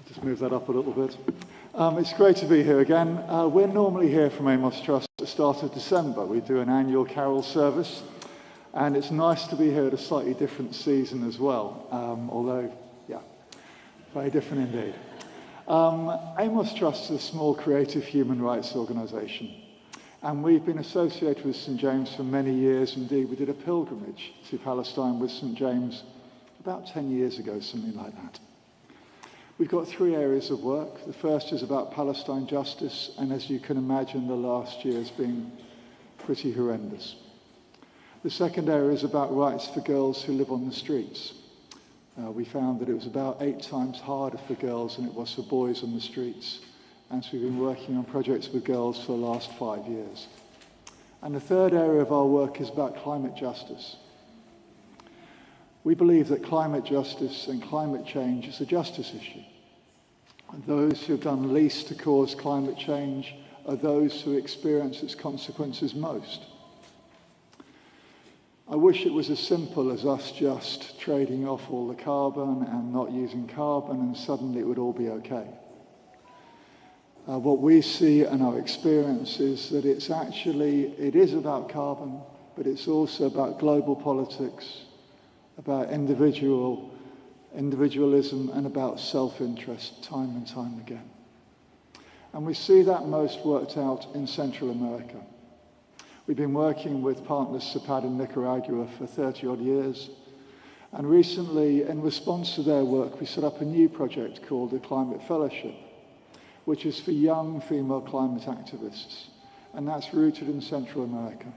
Just move that up a little bit. It's great to be here again. We're normally here from Amos Trust at the start of December. We do an annual carol service, and it's nice to be here at a slightly different season as well, although, yeah, very different indeed. Amos Trust is a small creative human rights organisation, and we've been associated with St James for many years. Indeed, we did a pilgrimage to Palestine with St James about 10 years ago, something like that. We've got three areas of work. The first is about Palestine justice, and as you can imagine, the last year has been pretty horrendous. The second area is about rights for girls who live on the streets. We found that it was about 8 times harder for girls than it was for boys on the streets, and so we've been working on projects with girls for the last 5 years. And the third area of our work is about climate justice. We believe that climate justice and climate change is a justice issue. And those who have done least to cause climate change are those who experience its consequences most. I wish it was as simple as us just trading off all the carbon and not using carbon and suddenly it would all be okay. What we see and our experience is that it is about carbon, but it's also about global politics, about individualism, and about self-interest time and time again. And we see that most worked out in Central America. We've been working with partners SEPAD in Nicaragua for 30-odd years, and recently, in response to their work, we set up a new project called the Climate Fellowship, which is for young female climate activists, and that's rooted in Central America.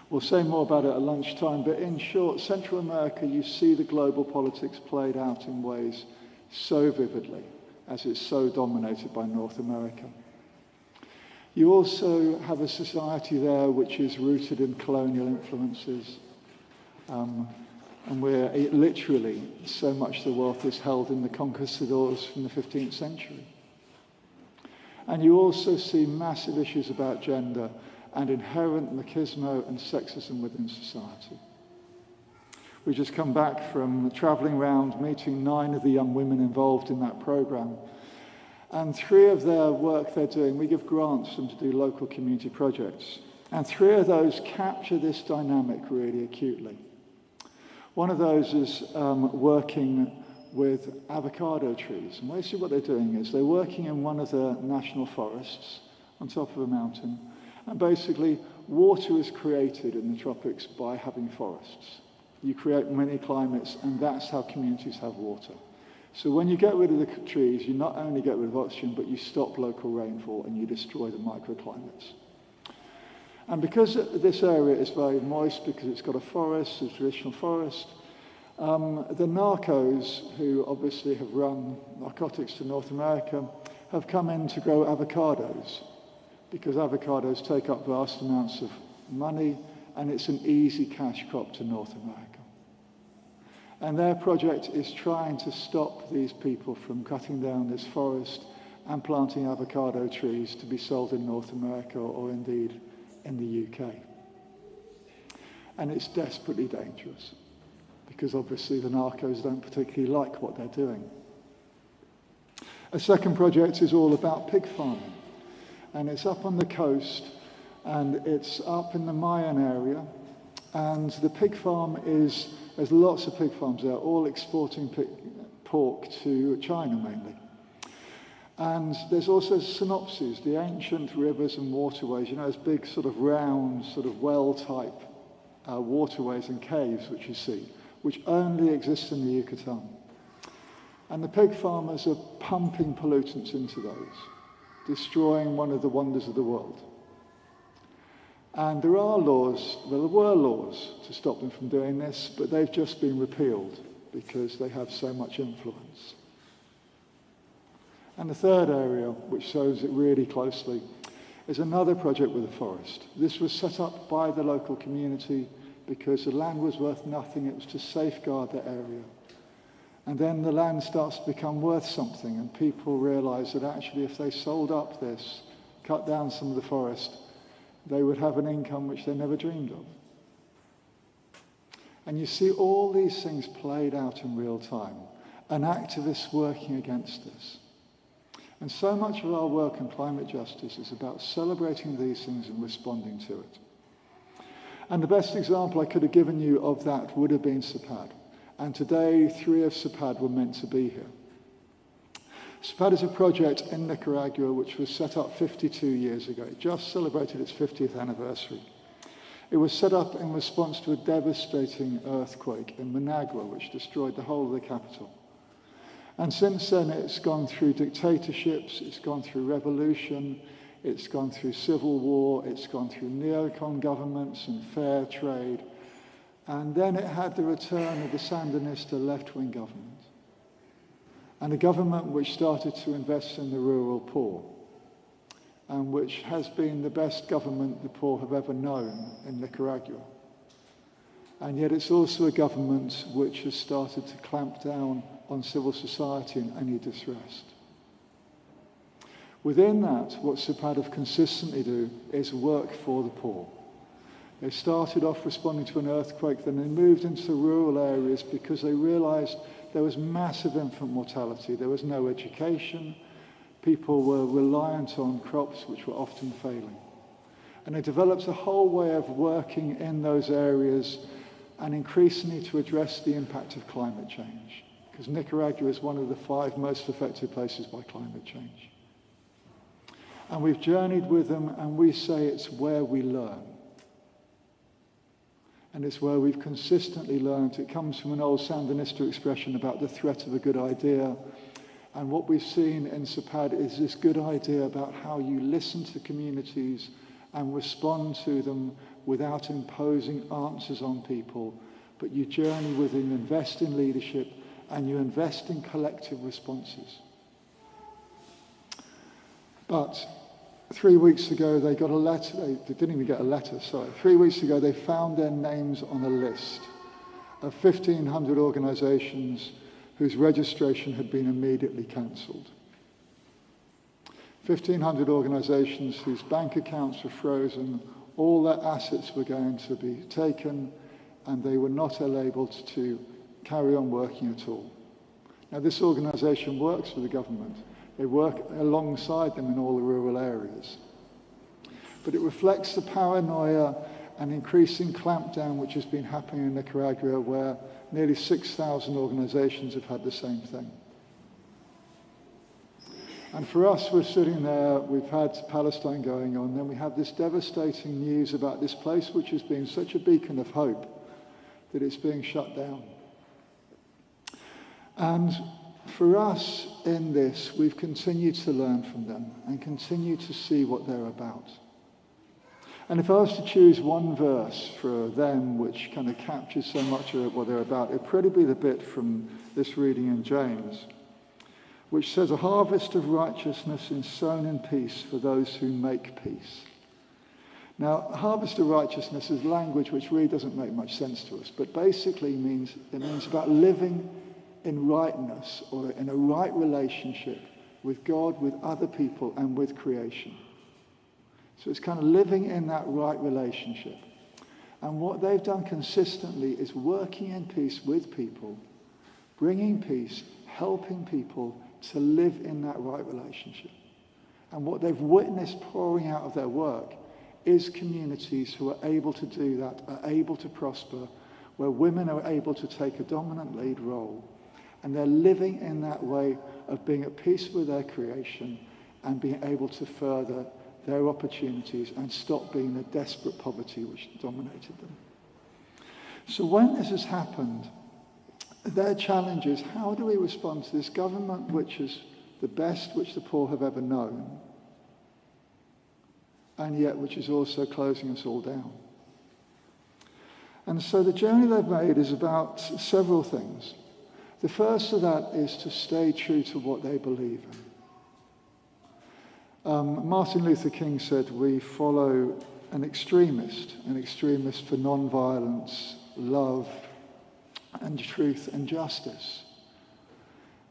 We'll say more about it at lunchtime, but in short, Central America, you see the global politics played out in ways so vividly, as it's so dominated by North America. You also have a society there which is rooted in colonial influences, and where literally so much of the wealth is held in the conquistadors from the 15th century. And you also see massive issues about gender and inherent machismo and sexism within society. We've just come back from travelling around, meeting 9 of the young women involved in that programme. And 3 of their work they're doing, we give grants for them to do local community projects. And 3 of those capture this dynamic really acutely. One of those is working with avocado trees. And basically what they're doing is they're working in one of the national forests on top of a mountain. And basically, water is created in the tropics by having forests. You create many climates, and that's how communities have water. So when you get rid of the trees, you not only get rid of oxygen, but you stop local rainfall and you destroy the microclimates. And because this area is very moist, because it's got a forest, a traditional forest, the narcos, who obviously have run narcotics to North America, have come in to grow avocados, because avocados take up vast amounts of money and it's an easy cash crop to North America. And their project is trying to stop these people from cutting down this forest and planting avocado trees to be sold in North America or indeed in the UK. And it's desperately dangerous because obviously the narcos don't particularly like what they're doing. A second project is all about pig farming. And it's up on the coast, and it's up in the Mayan area. And the pig farm there's lots of pig farms there, all exporting pork to China mainly. And there's also synopses, the ancient rivers and waterways, those big sort of round, sort of well-type waterways and caves which you see, which only exist in the Yucatan. And the pig farmers are pumping pollutants into those, destroying one of the wonders of the world. And there were laws to stop them from doing this, but they've just been repealed because they have so much influence. And the third area, which shows it really closely, is another project with a forest. This was set up by the local community because the land was worth nothing. It was to safeguard the area. And then the land starts to become worth something, and people realize that actually if they sold up this, cut down some of the forest, they would have an income which they never dreamed of. And you see all these things played out in real time. and activists working against this. And so much of our work in climate justice is about celebrating these things and responding to it. And the best example I could have given you of that would have been SEPAD. And today, 3 of SEPAD were meant to be here. SEPAD is a project in Nicaragua which was set up 52 years ago. It just celebrated its 50th anniversary. It was set up in response to a devastating earthquake in Managua, which destroyed the whole of the capital. And since then, it's gone through dictatorships, it's gone through revolution, it's gone through civil war, it's gone through neocon governments and fair trade. And then it had the return of the Sandinista left-wing government. And a government which started to invest in the rural poor, and which has been the best government the poor have ever known in Nicaragua. And yet it's also a government which has started to clamp down on civil society and any distrust. Within that, what SEPAD have consistently do is work for the poor. They started off responding to an earthquake, then they moved into rural areas because they realized there was massive infant mortality. There was no education. People were reliant on crops which were often failing. And they developed a whole way of working in those areas and increasingly to address the impact of climate change, because Nicaragua is one of the 5 most affected places by climate change. And we've journeyed with them, and we say it's where we learn. And it's where we've consistently learned. It comes from an old Sandinista expression about the threat of a good idea. And what we've seen in SEPAD is this good idea about how you listen to communities and respond to them without imposing answers on people, but you journey with them, invest in leadership, and you invest in collective responses. But 3 weeks ago, they got a letter. They didn't even get a letter, sorry. 3 weeks ago, they found their names on a list of 1,500 organizations whose registration had been immediately cancelled. 1,500 organizations whose bank accounts were frozen, all their assets were going to be taken, and they were not able to carry on working at all. Now, this organization works for the government. They work alongside them in all the rural areas. But it reflects the paranoia and increasing clampdown which has been happening in Nicaragua, where nearly 6,000 organizations have had the same thing. And for us, we're sitting there, we've had Palestine going on, then we have this devastating news about this place which has been such a beacon of hope that it's being shut down. And for us in this, we've continued to learn from them and continue to see what they're about. And if I was to choose one verse for them which kind of captures so much of what they're about, it'd probably be the bit from this reading in James, which says, "A harvest of righteousness is sown in peace for those who make peace." Now, a harvest of righteousness is language which really doesn't make much sense to us, but basically it means about living in rightness or in a right relationship with God, with other people, and with creation. So it's kind of living in that right relationship. And what they've done consistently is working in peace with people, bringing peace, helping people to live in that right relationship. And what they've witnessed pouring out of their work is communities who are able to do that, are able to prosper, where women are able to take a dominant lead role. And they're living in that way of being at peace with their creation and being able to further their opportunities and stop being the desperate poverty which dominated them. So when this has happened, their challenge is, how do we respond to this government which is the best which the poor have ever known, and yet which is also closing us all down? And so the journey they've made is about several things. The first of that is to stay true to what they believe in. Martin Luther King said, we follow an extremist for non-violence, love, and truth and justice.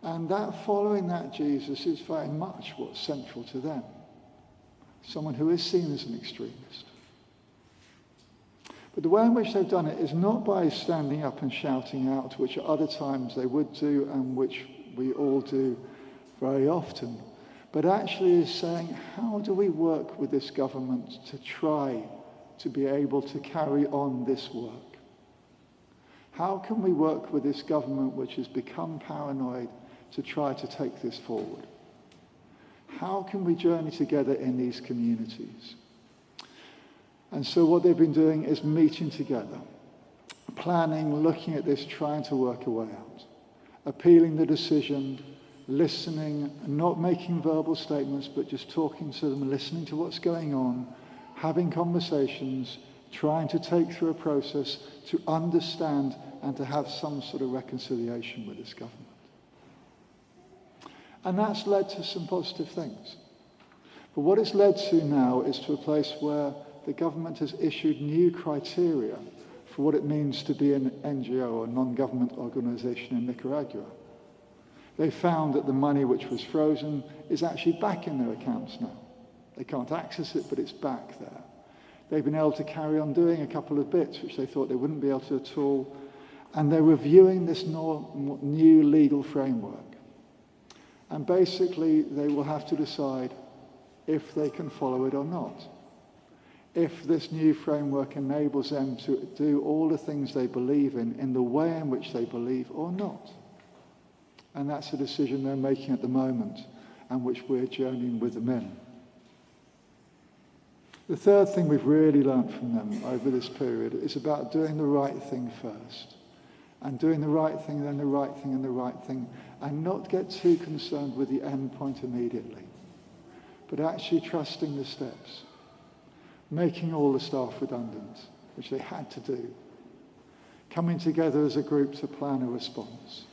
And that following that Jesus is very much what's central to them. Someone who is seen as an extremist. But the way in which they've done it is not by standing up and shouting out, which at other times they would do and which we all do very often, but actually is saying, how do we work with this government to try to be able to carry on this work? How can we work with this government which has become paranoid to try to take this forward? How can we journey together in these communities? And so what they've been doing is meeting together, planning, looking at this, trying to work a way out, appealing the decision, listening, not making verbal statements, but just talking to them, listening to what's going on, having conversations, trying to take through a process to understand and to have some sort of reconciliation with this government. And that's led to some positive things. But what it's led to now is to a place where the government has issued new criteria for what it means to be an NGO or non-government organization in Nicaragua. They found that the money which was frozen is actually back in their accounts now. They can't access it, but it's back there. They've been able to carry on doing a couple of bits which they thought they wouldn't be able to at all. And they're reviewing this new legal framework. And basically, they will have to decide if they can follow it or not. If this new framework enables them to do all the things they believe in the way in which they believe or not. And that's a decision they're making at the moment, and which we're journeying with them in. The third thing we've really learned from them over this period is about doing the right thing first. And doing the right thing, then the right thing, and the right thing, and not get too concerned with the end point immediately, but actually trusting the steps, making all the staff redundant, which they had to do, coming together as a group to plan a response,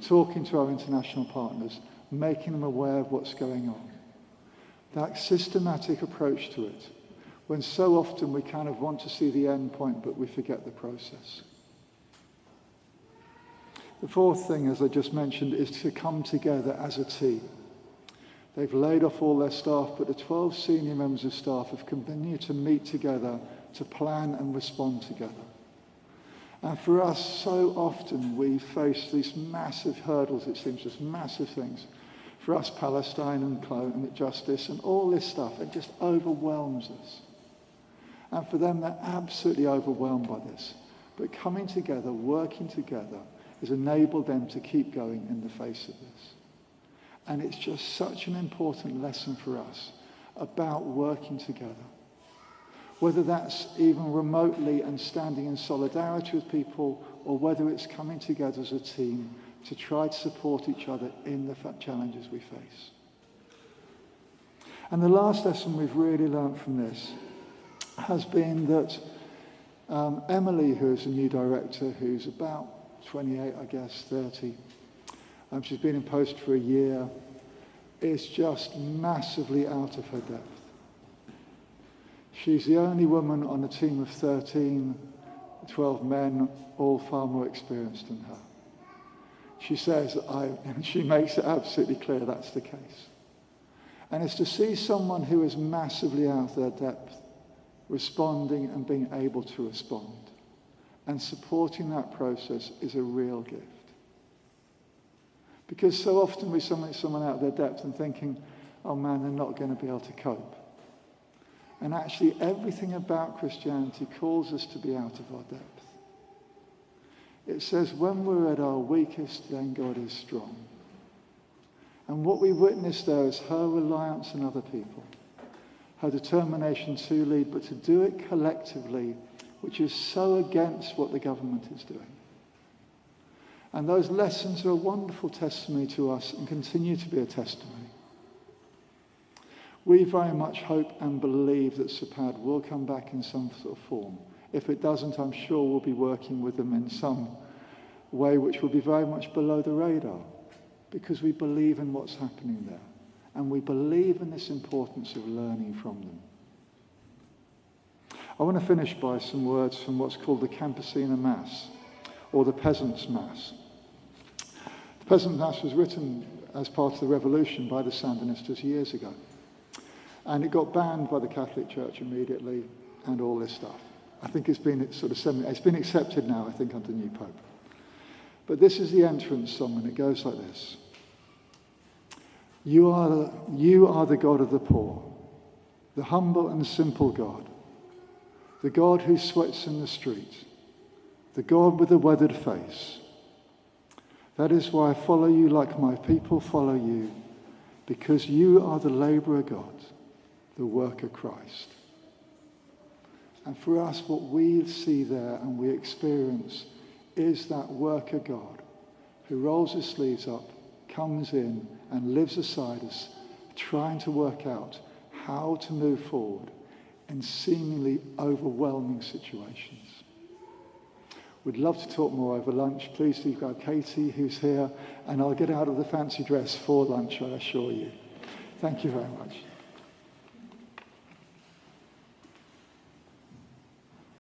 talking to our international partners, making them aware of what's going on. That systematic approach to it, when so often we kind of want to see the end point, but we forget the process. The fourth thing, as I just mentioned, is to come together as a team. They've laid off all their staff, but the 12 senior members of staff have continued to meet together to plan and respond together. And for us, so often we face these massive hurdles, it seems, just massive things. For us, Palestine and climate justice and all this stuff, it just overwhelms us. And for them, they're absolutely overwhelmed by this. But coming together, working together, has enabled them to keep going in the face of this. And it's just such an important lesson for us about working together. Whether that's even remotely and standing in solidarity with people, or whether it's coming together as a team to try to support each other in the challenges we face. And the last lesson we've really learned from this has been that Emily, who is a new director, who's about 28, I guess, 30, she's been in post for a year, is just massively out of her depth. She's the only woman on a team of 12 men, all far more experienced than her. She says, and she makes it absolutely clear that's the case. And it's to see someone who is massively out of their depth, responding and being able to respond. And supporting that process is a real gift. Because so often we see someone out of their depth and thinking, oh man, they're not going to be able to cope. And actually everything about Christianity calls us to be out of our depth. It says when we're at our weakest, then God is strong. And what we witness there is her reliance on other people, her determination to lead, but to do it collectively, which is so against what the government is doing. And those lessons are a wonderful testimony to us and continue to be a testimony. We very much hope and believe that SUPAD will come back in some sort of form. If it doesn't, I'm sure we'll be working with them in some way which will be very much below the radar, because we believe in what's happening there. And we believe in this importance of learning from them. I want to finish by some words from what's called the Campesina Mass, or the Peasants' Mass. The Peasants' Mass was written as part of the revolution by the Sandinistas years ago. And it got banned by the Catholic Church immediately, and all this stuff. I think it's been it's been accepted now, I think, under new Pope. But this is the entrance song, and it goes like this. You are the God of the poor, the humble and simple God, the God who sweats in the street, the God with a weathered face. That is why I follow you like my people follow you, because you are the labourer God, the worker Christ. And for us, what we see there and we experience is that worker God who rolls his sleeves up, comes in and lives beside us, trying to work out how to move forward in seemingly overwhelming situations. We'd love to talk more over lunch. Please do grab Katie, who's here, and I'll get out of the fancy dress for lunch, I assure you. Thank you very much.